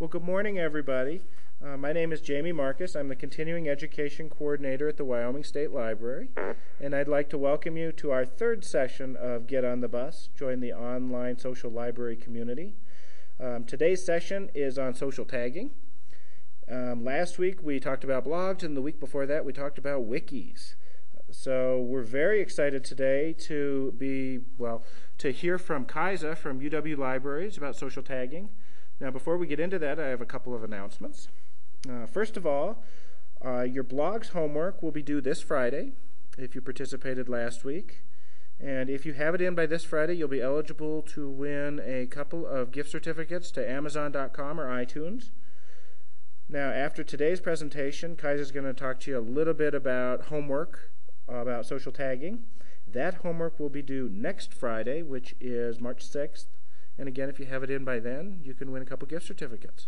Well, good morning, everybody. My name is Jamie Marcus. I'm the Continuing Education Coordinator at the Wyoming State Library, and I'd like to welcome you to our third session of Get on the Bus, Join the Online Social Library Community. Today's session is on social tagging. Last week we talked about blogs, and the week before that we talked about wikis. So we're very excited today to hear from Kaisa from UW Libraries about social tagging. Now, before we get into that, I have a couple of announcements. First of all, your blog's homework will be due this Friday if you participated last week. And if you have it in by this Friday, you'll be eligible to win a couple of gift certificates to Amazon.com or iTunes. Now, after today's presentation, Kaiser's going to talk to you a little bit about homework, about social tagging. That homework will be due next Friday, which is March 6th. And again, if you have it in by then, you can win a couple gift certificates.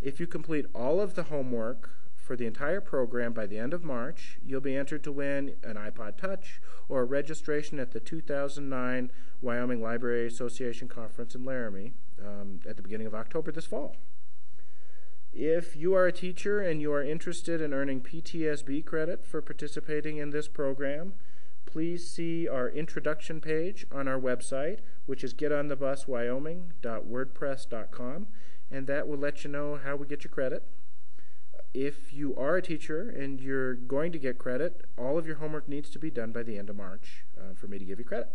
If you complete all of the homework for the entire program by the end of March, you'll be entered to win an iPod Touch or a registration at the 2009 Wyoming Library Association Conference in Laramie at the beginning of October this fall. If you are a teacher and you are interested in earning PTSB credit for participating in this program, please see our introduction page on our website, which is getonthebuswyoming.wordpress.com, and that will let you know how we get your credit. If you are a teacher and you're going to get credit, all of your homework needs to be done by the end of March for me to give you credit.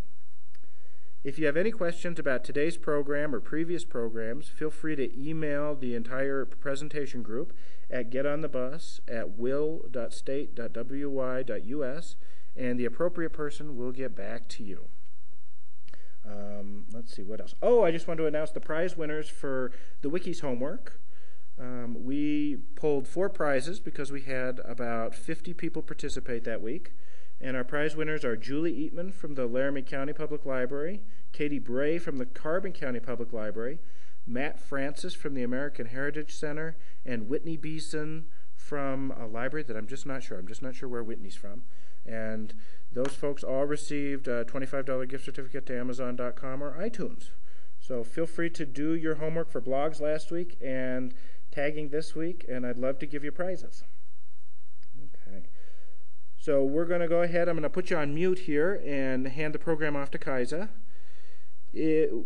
If you have any questions about today's program or previous programs, feel free to email the entire presentation group at getonthebus@will.state.wy.us, and the appropriate person will get back to you. Let's see, what else? Oh, I just want to announce the prize winners for the Wiki's homework. We pulled 4 prizes because we had about 50 people participate that week. And our prize winners are Julie Eatman from the Laramie County Public Library, Katie Bray from the Carbon County Public Library, Matt Francis from the American Heritage Center, and Whitney Beeson from a library that I'm just not sure. I'm just not sure where Whitney's from. And those folks all received a $25 gift certificate to Amazon.com or iTunes. So feel free to do your homework for blogs last week and tagging this week, and I'd love to give you prizes. Okay. So we're going to go ahead. I'm going to put you on mute here and hand the program off to Kaisa.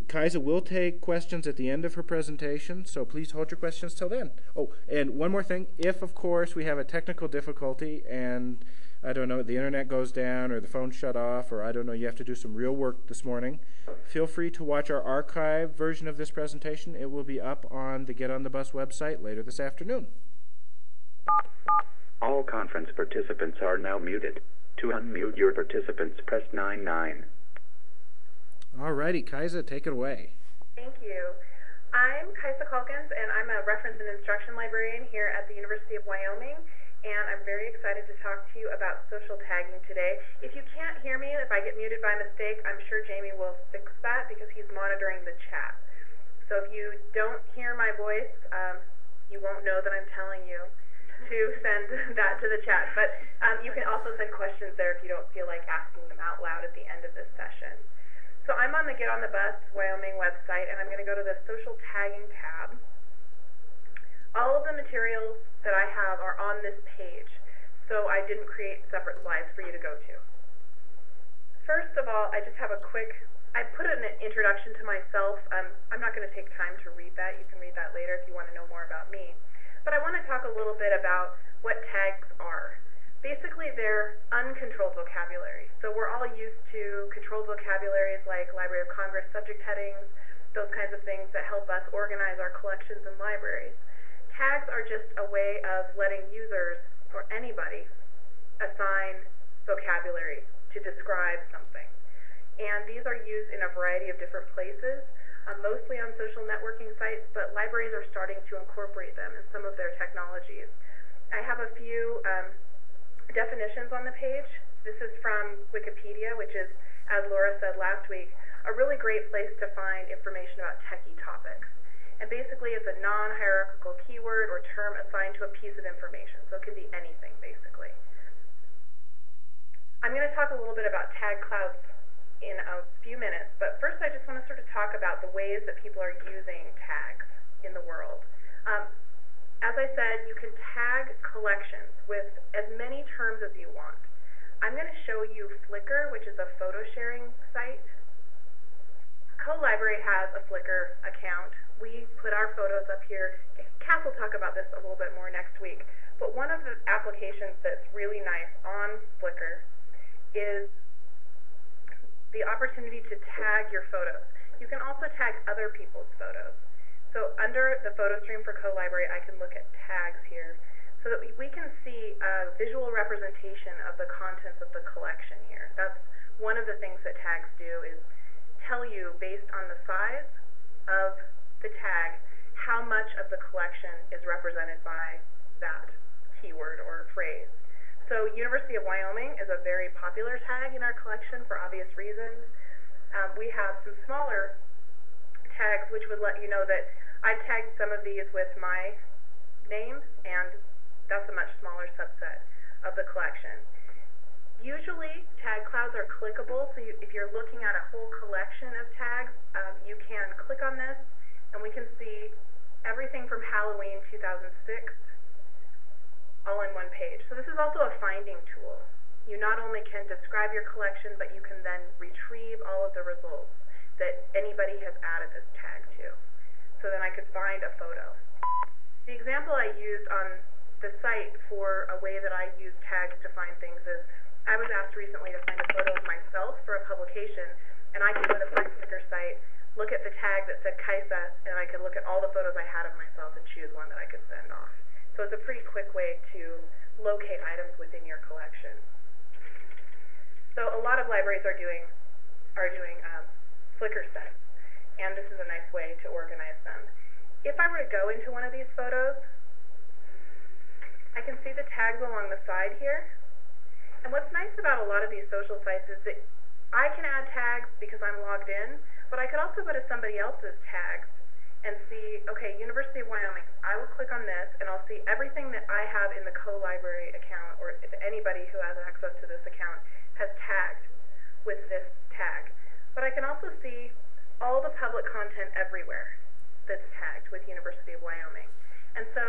Kaisa will take questions at the end of her presentation, so please hold your questions till then. Oh, and one more thing. If, of course, we have a technical difficulty and, I don't know, the internet goes down or the phone shut off or, I don't know, you have to do some real work this morning, feel free to watch our archived version of this presentation. It will be up on the Get on the Bus website later this afternoon. All conference participants are now muted. To unmute your participants, press 9-9. Alrighty, Kaisa, take it away. Thank you. I'm Kaisa Calkins, and I'm a reference and instruction librarian here at the University of Wyoming, and I'm very excited to talk to you about social tagging today. If you can't hear me, if I get muted by mistake, I'm sure Jamie will fix that because he's monitoring the chat. So if you don't hear my voice, you won't know that I'm telling you to send that to the chat. But you can also send questions there if you don't feel like asking them out loud at the end of this session. So I'm on the Get on the Bus Wyoming website, and I'm going to go to the Social Tagging tab. All of the materials that I have are on this page, so I didn't create separate slides for you to go to. First of all, I just have I put an introduction to myself. I'm not going to take time to read that. You can read that later if you want to know more about me. But I want to talk a little bit about what tags are. Basically, they're uncontrolled vocabulary. So we're all used to controlled vocabularies like Library of Congress subject headings, those kinds of things that help us organize our collections in libraries. Tags are just a way of letting users, or anybody, assign vocabulary to describe something. And these are used in a variety of different places, mostly on social networking sites, but libraries are starting to incorporate them in some of their technologies. I have a few definitions on the page. This is from Wikipedia, which is, as Laura said last week, a really great place to find information about techie topics. And basically, it's a non-hierarchical keyword or term assigned to a piece of information, so it can be anything, basically. I'm going to talk a little bit about tag clouds in a few minutes, but first I just want to sort of talk about the ways that people are using tags in the world. Um, as I said, you can tag collections with as many terms as you want. I'm going to show you Flickr, which is a photo sharing site. Co-Library has a Flickr account. We put our photos up here. Cass will talk about this a little bit more next week. But one of the applications that's really nice on Flickr is the opportunity to tag your photos. You can also tag other people's photos. So under the photo stream for Co-Library, I can look at tags here so that we can see a visual representation of the contents of the collection here. That's one of the things that tags do, is tell you, based on the size of the tag, how much of the collection is represented by that keyword or phrase. So University of Wyoming is a very popular tag in our collection for obvious reasons. We have some smaller tags which would let you know that I've tagged some of these with my name, and that's a much smaller subset of the collection. Usually, tag clouds are clickable, so if you're looking at a whole collection of tags, you can click on this, and we can see everything from Halloween 2006 all in one page. So this is also a finding tool. You not only can describe your collection, but you can then retrieve all of the results that anybody has added this tag to. So then I could find a photo. The example I used on the site for a way that I use tags to find things is, I was asked recently to find a photo of myself for a publication, and I could go to my Flickr site, look at the tag that said Kaisa, and I could look at all the photos I had of myself and choose one that I could send off. So it's a pretty quick way to locate items within your collection. So a lot of libraries are doing Flickr sets, and this is a nice way to organize them. If I were to go into one of these photos, I can see the tags along the side here. And what's nice about a lot of these social sites is that I can add tags because I'm logged in, but I could also go to somebody else's tags and see, okay, University of Wyoming, I will click on this, and I'll see everything that I have in the Co-Library account, or if anybody who has access to this account has tagged with this tag. But I can also see all the public content everywhere that's tagged with University of Wyoming. And so,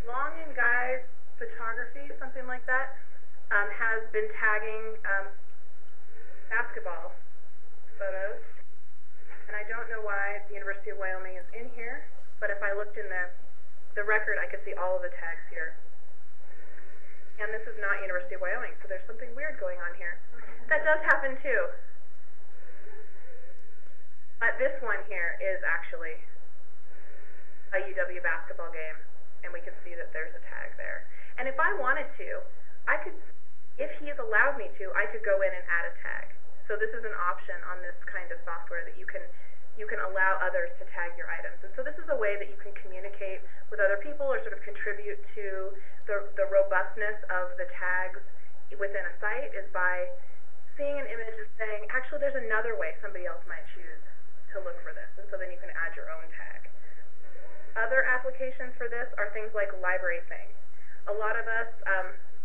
Long and Guy's Photography, something like that, has been tagging basketball photos. And I don't know why the University of Wyoming is in here, but if I looked in the record, I could see all of the tags here. And this is not University of Wyoming, so there's something weird going on here. That does happen too. But this one here is actually a UW basketball game, and we can see that there's a tag there. And if I wanted to, I could, if he has allowed me to, I could go in and add a tag. So this is an option on this kind of software that you can allow others to tag your items. And so this is a way that you can communicate with other people or sort of contribute to the robustness of the tags within a site, is by seeing an image and saying, actually there's another way somebody else might choose to look for this. And so then you can add your own tag. Other applications for this are things like Library Thing. A lot of us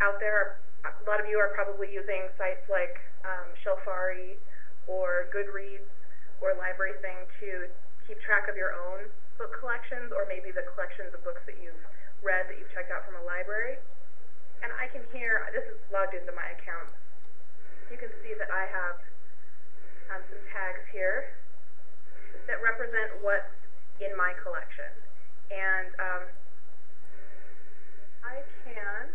out there, a lot of you are probably using sites like Shelfari or Goodreads or Library Thing to keep track of your own book collections, or maybe the collections of books that you've read that you've checked out from a library. And I can hear, this is logged into my account, you can see that I have some tags here that represent what's in my collection. And I can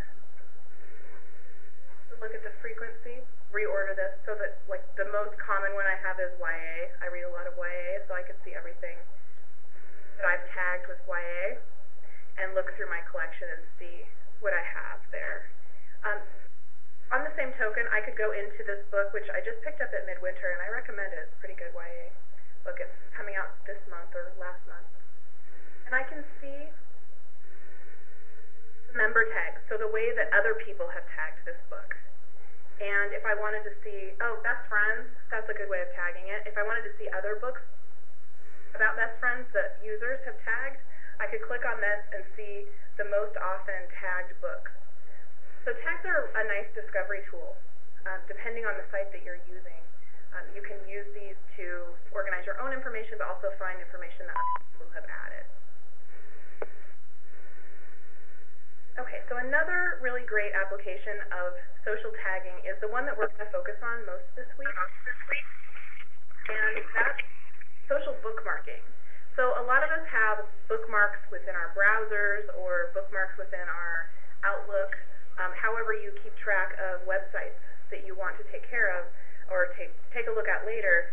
look at the frequency, reorder this so that, like, the most common one I have is YA. I read a lot of YA, so I can see everything that I've tagged with YA and look through my collection and see what I have there. On the same token, I could go into this book, which I just picked up at Midwinter, and I recommend it. It's a pretty good YA book. It's coming out this month or last month. And I can see member tags, so the way that other people have tagged this book. And if I wanted to see, oh, best friends, that's a good way of tagging it. If I wanted to see other books about best friends that users have tagged, I could click on this and see the most often tagged books. So tags are a nice discovery tool. Depending on the site that you're using, you can use these to organize your own information, but also find information that other people have added. really great application of social tagging is the one that we're going to focus on most this week, and that's social bookmarking. So a lot of us have bookmarks within our browsers or bookmarks within our Outlook, however you keep track of websites that you want to take care of or take a look at later.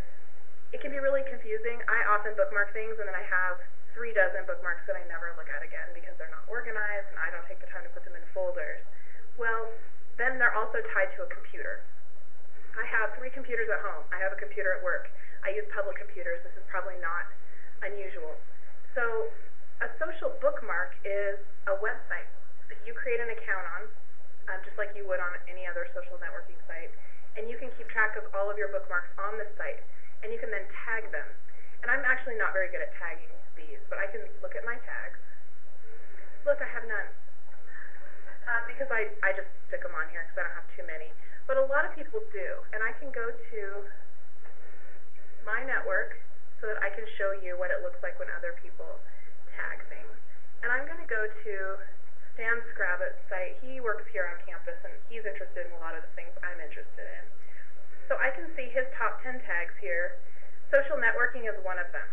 It can be really confusing. I often bookmark things and then I have 3 dozen bookmarks that I never look at again because they're not organized and I don't take the time to put them in folders. Well, then they're also tied to a computer. I have 3 computers at home. I have a computer at work. I use public computers. This is probably not unusual. So a social bookmark is a website that you create an account on, just like you would on any other social networking site, and you can keep track of all of your bookmarks on the site, and you can then tag them. And I'm actually not very good at tagging these, but I can look at my tags. Look, I have none. Because I just stick them on here because I don't have too many. But a lot of people do, and I can go to my network so that I can show you what it looks like when other people tag things. And I'm going to go to Stan Scrabbit's site. He works here on campus, and he's interested in a lot of the things I'm interested in. So I can see his top 10 tags here. Social networking is one of them.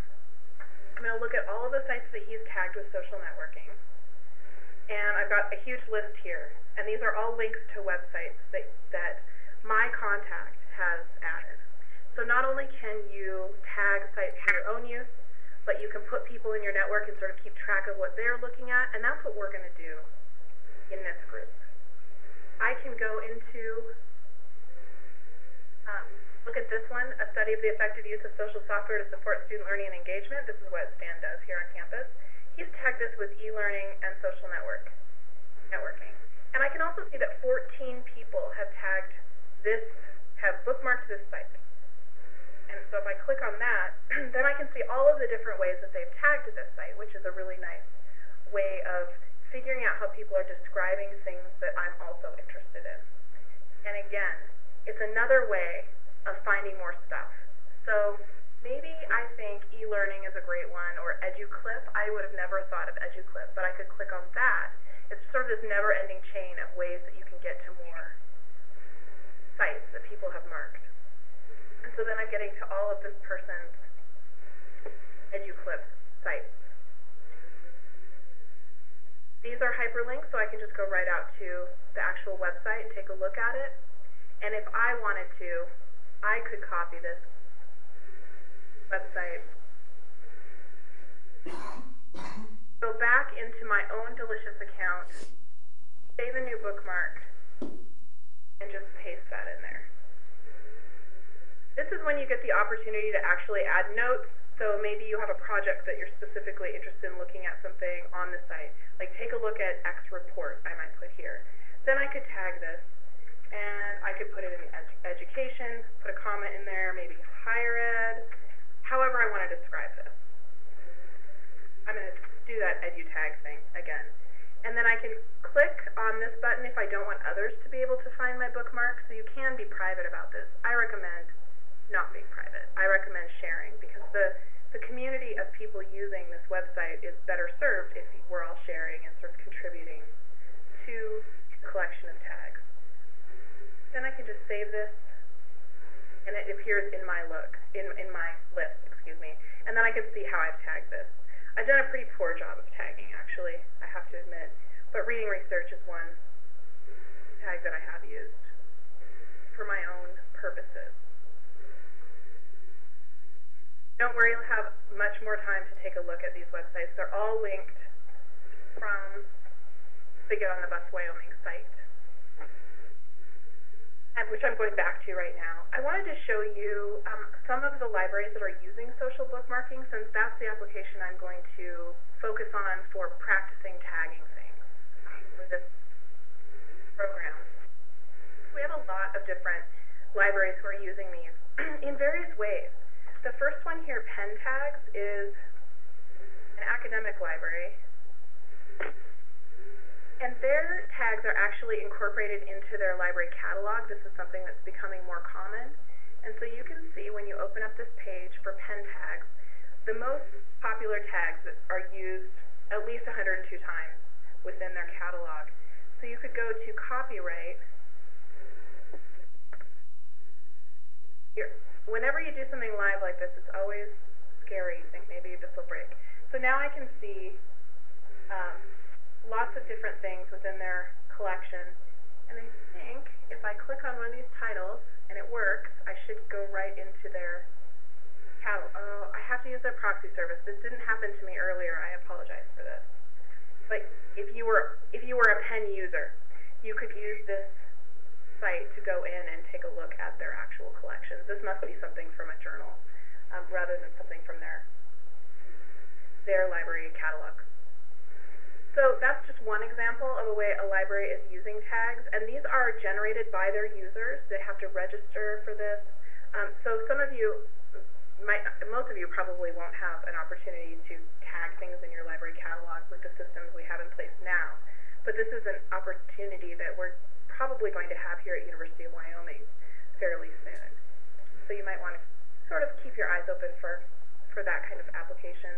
I'm going to look at all of the sites that he's tagged with social networking. And I've got a huge list here. And these are all links to websites that my contact has added. So not only can you tag sites for your own use, but you can put people in your network and sort of keep track of what they're looking at. And that's what we're going to do in this group. I can go into look at this one, a study of the effective use of social software to support student learning and engagement. This is what Stan does here on campus. He's tagged this with e-learning and social networking. And I can also see that 14 people have tagged this, have bookmarked this site. And so if I click on that, then I can see all of the different ways that they've tagged this site, which is a really nice way of figuring out how people are describing things that I'm also interested in. And again, it's another way of finding more stuff. So maybe I think e-learning is a great one, or EduClip. I would have never thought of EduClip, but I could click on that. It's sort of this never-ending chain of ways that you can get to more sites that people have marked. And so then I'm getting to all of this person's EduClip sites. These are hyperlinks, so I can just go right out to the actual website and take a look at it. And if I wanted to, I could copy this website, go back into my own Delicious account, save a new bookmark, and just paste that in there. This is when you get the opportunity to actually add notes. So maybe you have a project that you're specifically interested in looking at something on the site. Like take a look at X report, I might put here. Then I could tag this. And I could put it in education, put a comment in there, maybe higher ed, however I want to describe this. I'm going to do that edutag thing again. And then I can click on this button if I don't want others to be able to find my bookmarks. So you can be private about this. I recommend not being private. I recommend sharing because the community of people using this website is better served if we're all sharing and sort of contributing to the collection of tags. Then I can just save this, and it appears in my in my list, excuse me. And then I can see how I've tagged this. I've done a pretty poor job of tagging, actually, I have to admit. But reading research is one tag that I have used for my own purposes. Don't worry, you'll have much more time to take a look at these websites. They're all linked from the Get on the Bus Wyoming site, which I'm going back to right now. I wanted to show you some of the libraries that are using social bookmarking, since that's the application I'm going to focus on for practicing tagging things for this program. We have a lot of different libraries who are using these in various ways. The first one here, Tags, is an academic library. And their tags are actually incorporated into their library catalog. This is something that's becoming more common. And so you can see when you open up this page for Tags, the most popular tags that are used at least 102 times within their catalog. So you could go to copyright. Here. Whenever you do something live like this, it's always scary. You think maybe this will break. So now I can see lots of different things within their collection. And I think if I click on one of these titles and it works, I should go right into their catalog. Oh, I have to use their proxy service. This didn't happen to me earlier. I apologize for this. But if you were a pen user, you could use this site to go in and take a look at their actual collections. This must be something from a journal rather than something from their library catalog. So that's just one example of a way a library is using tags, and these are generated by their users. They have to register for this. So some of you most of you probably won't have an opportunity to tag things in your library catalog with the systems we have in place now. But this is an opportunity that we're probably going to have here at University of Wyoming fairly soon. So you might want to sort of keep your eyes open for that kind of application.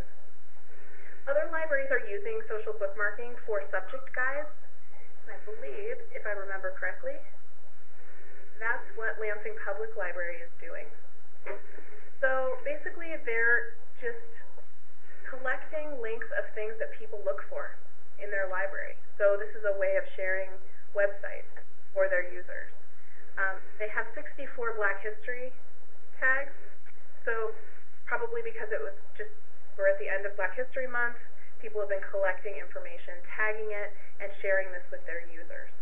Other libraries are using social bookmarking for subject guides. And I believe, if I remember correctly, that's what Lansing Public Library is doing. So basically, they're just collecting links of things that people look for in their library. So this is a way of sharing websites for their users. They have 64 Black History tags. So probably because we're at the end of Black History Month, people have been collecting information, tagging it, and sharing this with their users.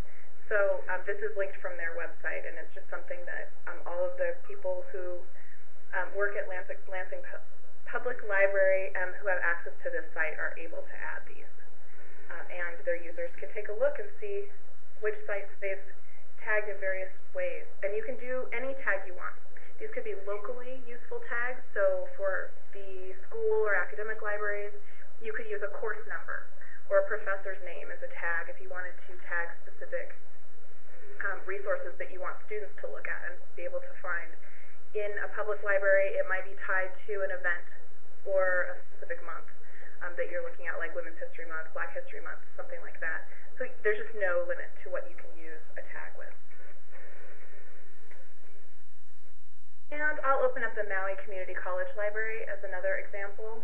So this is linked from their website, and it's just something that all of the people who work at Lansing Public Library who have access to this site are able to add these. And their users can take a look and see which sites they've tagged in various ways. And you can do any tag you want. These could be locally useful tags. So for the school or academic libraries, you could use a course number or a professor's name as a tag if you wanted to tag specific resources that you want students to look at and be able to find. In a public library, it might be tied to an event or a specific month that you're looking at, like Women's History Month, Black History Month, something like that. So there's just no limit to what you can use a tag with. And I'll open up the Maui Community College Library as another example.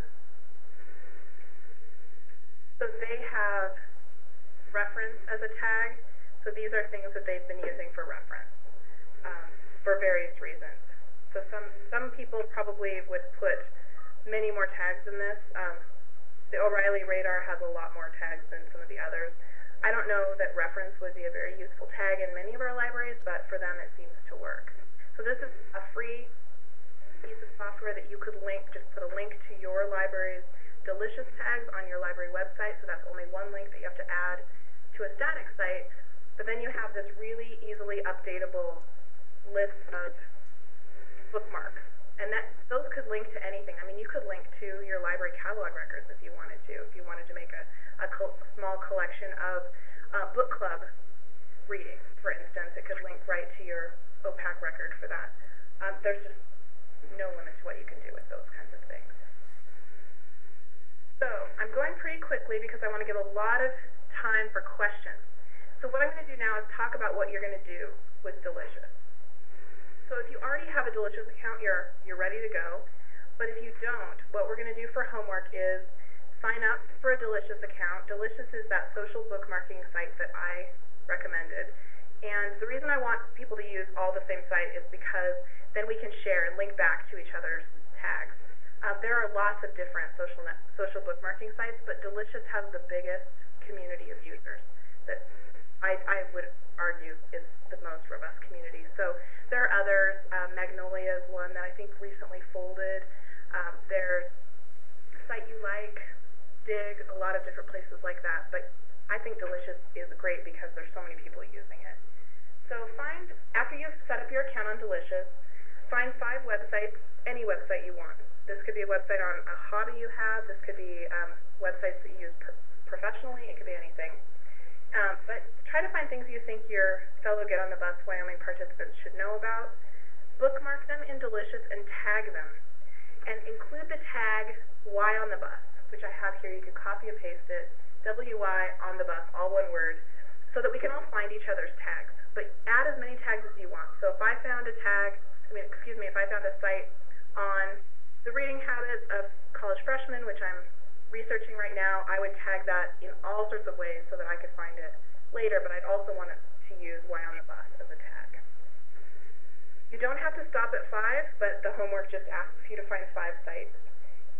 So they have reference as a tag. So these are things that they've been using for reference for various reasons. So some people probably would put many more tags in this. The O'Reilly Radar has a lot more tags than some of the others. I don't know that reference would be a very useful tag in many of our libraries, but for them it seems to work. So this is a free piece of software that you could link, just put a link to your library's delicious tags on your library website, so that's only one link that you have to add to a static site, but then you have this really easily updatable list of bookmarks. And those could link to anything. I mean, you could link to your library catalog records if you wanted to. If you wanted to make a small collection of book club reading, for instance, it could link right to your OPAC record for that. There's just no limit to what you can do with those kinds of things. So I'm going pretty quickly because I want to give a lot of time for questions. So what I'm going to do now is talk about what you're going to do with Delicious. So if you already have a Delicious account, you're ready to go. But if you don't, what we're going to do for homework is sign up for a Delicious account. Delicious is that social bookmarking site that I recommended. And the reason I want people to use all the same site is because then we can share and link back to each other's tags. There are lots of different social bookmarking sites, but Delicious has the biggest community of users that I would argue is the most robust community. So there are others. Magnolia is one that I think recently folded. There's Site You Like, Dig, a lot of different places like that. But I think Delicious is great because there's so many people using it. So after you've set up your account on Delicious, find 5 websites, any website you want. This could be a website on a hobby you have. This could be websites that you use professionally. It could be anything. But try to find things you think your fellow Get on the Bus Wyoming participants should know about. Bookmark them in Delicious and tag them. And include the tag Y on the bus, which I have here. You can copy and paste it. WY on the bus, all one word, so that we can all find each other's tags. But add as many tags as you want. So if I found a tag, if I found a site on the reading habits of college freshmen, which I'm researching right now, I would tag that in all sorts of ways so that I could find it later, but I'd also want to use Why on the Bus as a tag. You don't have to stop at 5, but the homework just asks you to find 5 sites.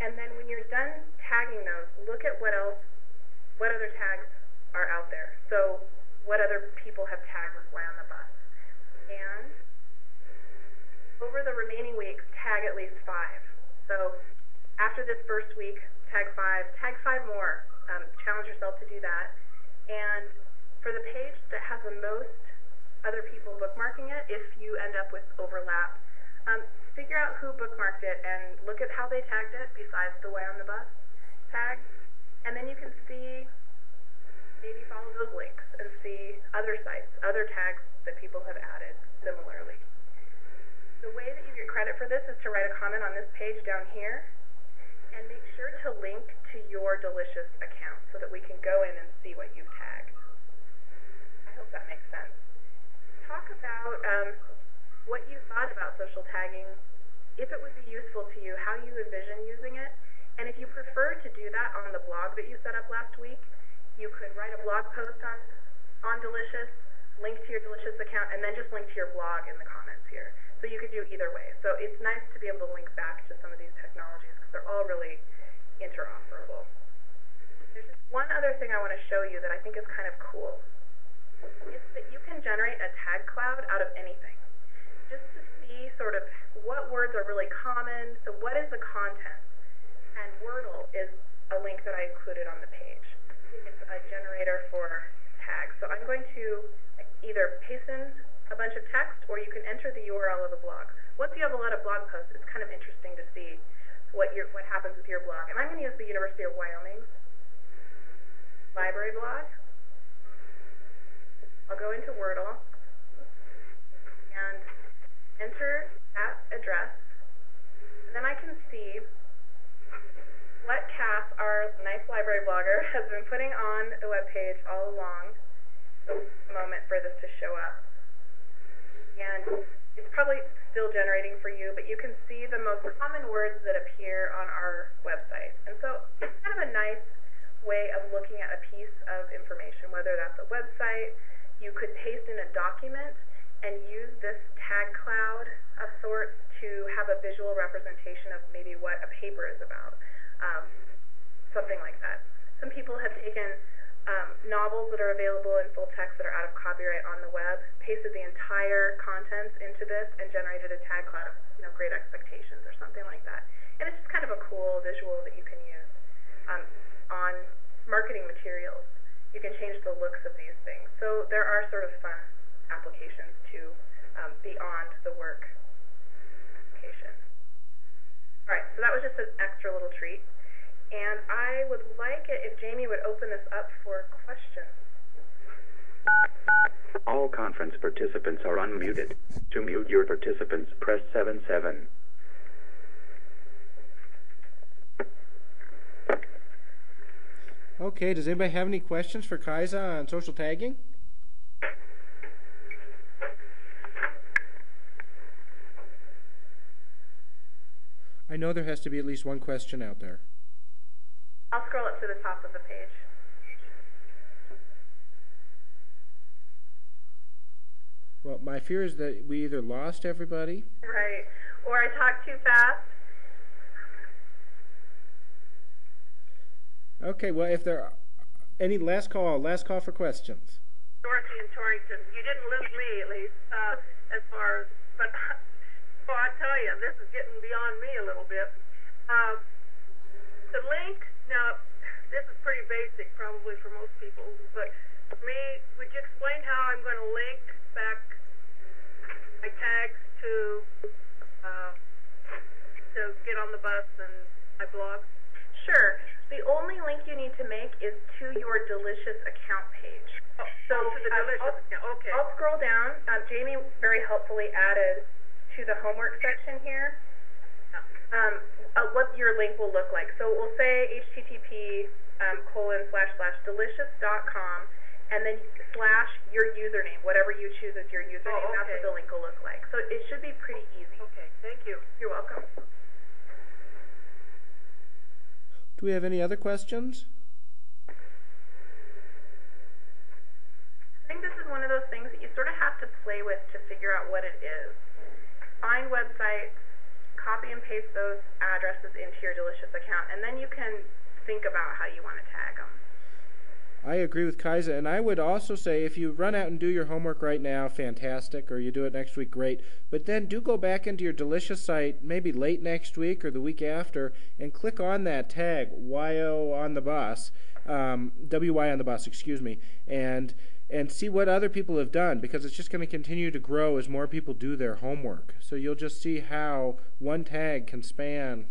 And then when you're done tagging those, look at what other tags are out there. So what other people have tagged with Why on the Bus. And over the remaining weeks, tag at least 5. So after this first week, tag 5 more. Challenge yourself to do that. And for the page that has the most other people bookmarking it, if you end up with overlap, figure out who bookmarked it and look at how they tagged it besides the Why on the Bus tag. And then you can see, maybe follow those links and see other sites, other tags that people have added similarly. The way that you get credit for this is to write a comment on this page down here and make sure to link to your Delicious account so that we can go in and see what you've tagged. I hope that makes sense. Talk about what you thought about social tagging, if it would be useful to you, how you envision using it, and if you prefer to do that on the blog that you set up last week, you could write a blog post on Delicious, link to your Delicious account, and then just link to your blog in the comments here. So you could do either way. So it's nice to be able to link back to some of these technologies because they're all really interoperable. There's just one other thing I want to show you that I think is kind of cool. It's that you can generate a tag cloud out of anything. Just to see sort of what words are really common, so what is the content. And Wordle is a link that I included on the page. It's a generator for tags. So I'm going to either paste in a bunch of text, or you can enter the URL of the blog. Once you have a lot of blog posts, it's kind of interesting to see what happens with your blog. And I'm going to use the University of Wyoming's library blog. I'll go into Wordle and enter that address. And then I can see what Cass, our nice library blogger, has been putting on the webpage all along. So a moment for this to show up. And it's probably still generating for you, but you can see the most common words that appear on our website. And so it's kind of a nice way of looking at a piece of information, whether that's a website. You could paste in a document and use this tag cloud of sorts to have a visual representation of maybe what a paper is about, something like that. Some people have taken novels that are available in full text that are out of copyright on the web, pasted the entire contents into this, and generated a tag cloud of Great Expectations or something like that. And it's just kind of a cool visual that you can use on marketing materials. You can change the looks of these things. So there are sort of fun applications to beyond the work application. All right, so that was just an extra little treat. And I would like it if Jamie would open this up for questions. All conference participants are unmuted. To mute your participants, press 7-7. Okay, does anybody have any questions for Kaisa on social tagging? I know there has to be at least one question out there. I'll scroll up to the top of the page. Well, my fear is that we either lost everybody. Right. Or I talked too fast. Okay, well, if there are any last call for questions. Dorothy in Torrington, you didn't lose me at least, as far as, but well, I tell you, this is getting beyond me a little bit. The link, now, this is pretty basic probably for most people, but for me, would you explain how I'm going to link back my tags to get on the bus and my blog? Sure. The only link you need to make is to your Delicious account page. So to the Delicious account, okay. I'll scroll down. Jamie very helpfully added to the homework section here what your link will look like. So we'll say http://delicious.com, and then slash your username, whatever you choose as your username. Oh, okay. That's what the link will look like. So it should be pretty easy. Okay, thank you. You're welcome. Do we have any other questions? I think this is one of those things that you sort of have to play with to figure out what it is. Find websites, copy and paste those addresses into your Delicious account, and then you can think about how you want to tag them. I agree with Kaisa, and I would also say if you run out and do your homework right now, fantastic, or you do it next week, great. But then do go back into your Delicious site maybe late next week or the week after and click on that tag, YO on the bus, WY on the bus, excuse me, and see what other people have done, because it's just going to continue to grow as more people do their homework. So you'll just see how one tag can span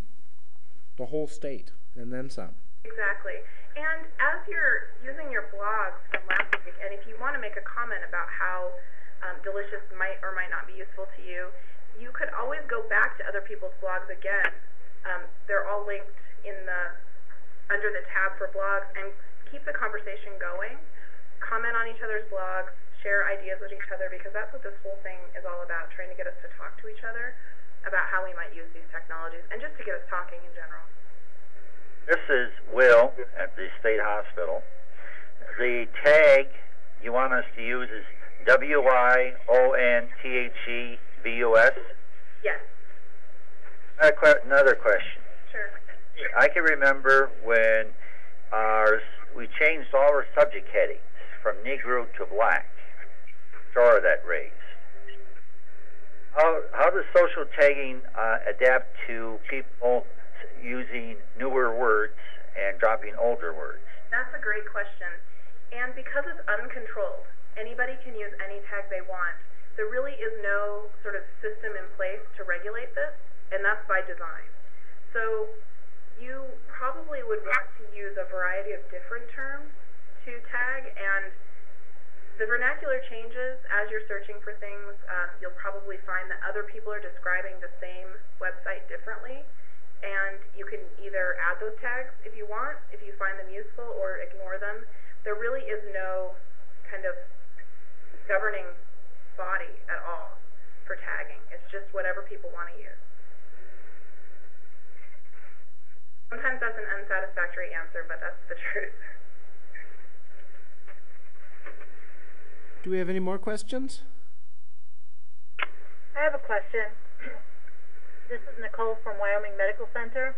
the whole state and then some. Exactly. And as you're using your blogs from last week, and if you want to make a comment about how Delicious might or might not be useful to you, you could always go back to other people's blogs again. They're all linked under the tab for blogs, and keep the conversation going. Comment on each other's blogs, share ideas with each other, because that's what this whole thing is all about, trying to get us to talk to each other about how we might use these technologies, and just to get us talking in general. This is Will at the State Hospital. The tag you want us to use is WIONTHEVUS? Yes. Another question. Sure. I can remember when we changed all our subject headings from Negro to Black. Star that raised. How does social tagging adapt to people using newer words and dropping older words? That's a great question. And because it's uncontrolled, anybody can use any tag they want. There really is no sort of system in place to regulate this, and that's by design. So you probably would want to use a variety of different terms to tag, and the vernacular changes as you're searching for things. You'll probably find that other people are describing the same website differently, and you can either add those tags if you want, if you find them useful, or ignore them. There really is no kind of governing body at all for tagging. It's just whatever people want to use. Sometimes that's an unsatisfactory answer, but that's the truth. Do we have any more questions? I have a question. This is Nicole from Wyoming Medical Center.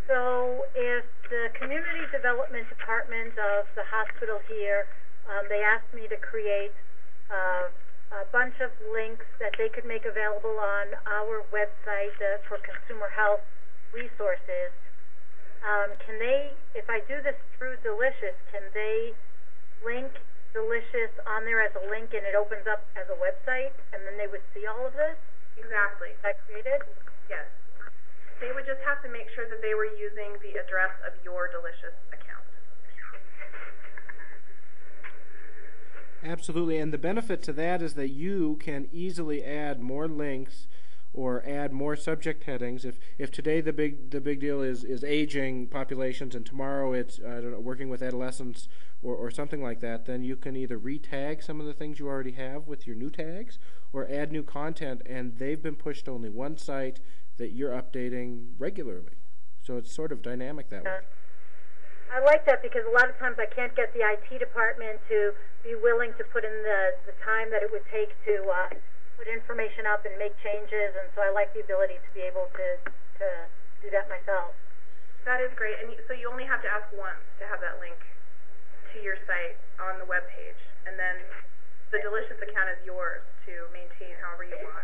So if the Community Development Department of the hospital here, they asked me to create a bunch of links that they could make available on our website for consumer health resources, can they, if I do this through Delicious, can they link Delicious on there as a link and it opens up as a website, and then they would see all of this? Exactly. That created? Yes. They would just have to make sure that they were using the address of your Delicious account. Absolutely, and the benefit to that is that you can easily add more links or add more subject headings. If today the big deal is aging populations, and tomorrow it's working with adolescents or something like that, then you can either retag some of the things you already have with your new tags or add new content, and they've been pushed to only one site that you're updating regularly. So it's sort of dynamic that way. I like that because a lot of times I can't get the IT department to be willing to put in the time that it would take to put information up and make changes, and so I like the ability to be able to do that myself. That is great, and so you only have to ask once to have that link to your site on the web page, and then the Delicious account is yours to maintain however you want.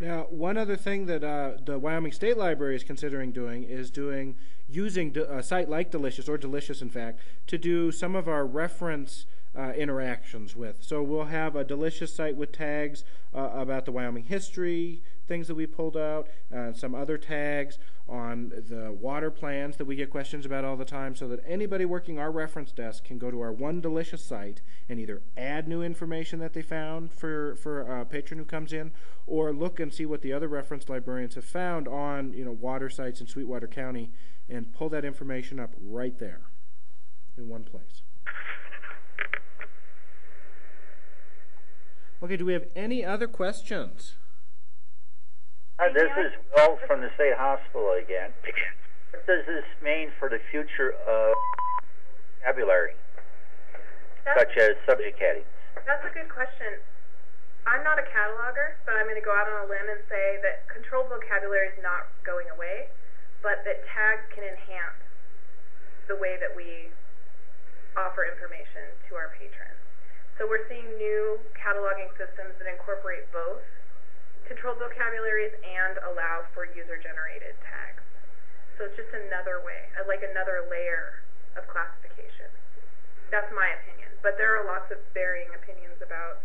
Now, one other thing that the Wyoming State Library is considering doing is using a site like Delicious, or Delicious in fact, to do some of our reference interactions with. So we'll have a Delicious site with tags about the Wyoming history, things that we pulled out, some other tags on the water plans that we get questions about all the time, so that anybody working our reference desk can go to our one Delicious site and either add new information that they found for a patron who comes in, or look and see what the other reference librarians have found on water sites in Sweetwater County and pull that information up right there. in one place. Okay, do we have any other questions? This is Will from the State Hospital again. What does this mean for the future of vocabulary, such as subject headings? That's a good question. I'm not a cataloger, but I'm going to go out on a limb and say that controlled vocabulary is not going away, but that tags can enhance the way that we offer information to our patrons. So we're seeing new cataloging systems that incorporate both controlled vocabularies and allow for user-generated tags. So it's just another way, like another layer of classification. That's my opinion. But there are lots of varying opinions about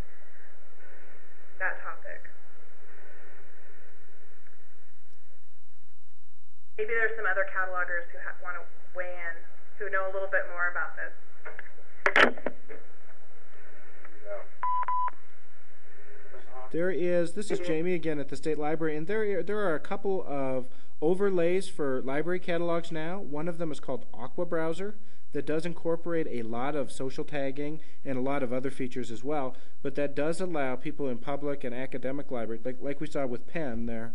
that topic. Maybe there's some other catalogers who want to weigh in, who know a little bit more about this. This is Jamie again at the State Library, and there are a couple of overlays for library catalogs now. One of them is called Aqua Browser, that does incorporate a lot of social tagging and a lot of other features as well, but that does allow people in public and academic libraries, like we saw with Penn there,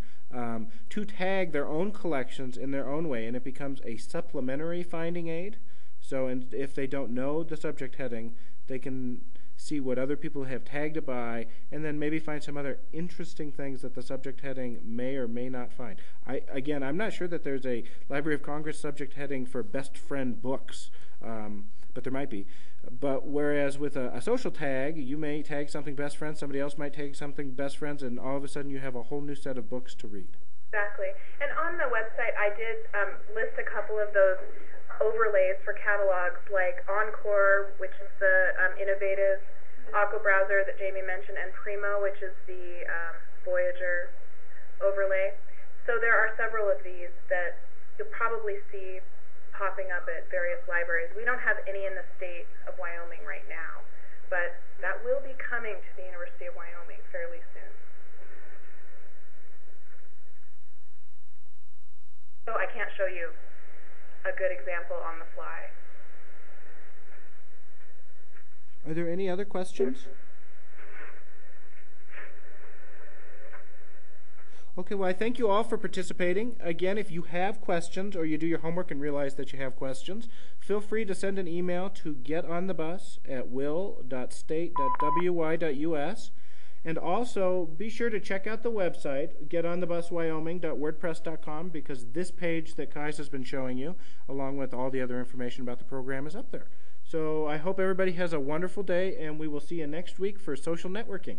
to tag their own collections in their own way, and it becomes a supplementary finding aid. So if they don't know the subject heading, they can see what other people have tagged it by, and then maybe find some other interesting things that the subject heading may or may not find. I'm not sure that there's a Library of Congress subject heading for best friend books, but there might be. But whereas with a social tag, you may tag something best friends, somebody else might tag something best friends, and all of a sudden you have a whole new set of books to read. Exactly. And on the website, I did list a couple of those overlays for catalogs, like Encore, which is the innovative Aqua Browser that Jamie mentioned, and Primo, which is the Voyager overlay. So there are several of these that you'll probably see popping up at various libraries. We don't have any in the state of Wyoming right now, but that will be coming to the University of Wyoming fairly soon. So I can't show you a good example on the fly. Are there any other questions? Okay, well, I thank you all for participating. Again, if you have questions or you do your homework and realize that you have questions, feel free to send an email to getonthebus@will.state.wy.us. And also, be sure to check out the website, getonthebuswyoming.wordpress.com, because this page that Kais has been showing you, along with all the other information about the program, is up there. So I hope everybody has a wonderful day, and we will see you next week for social networking.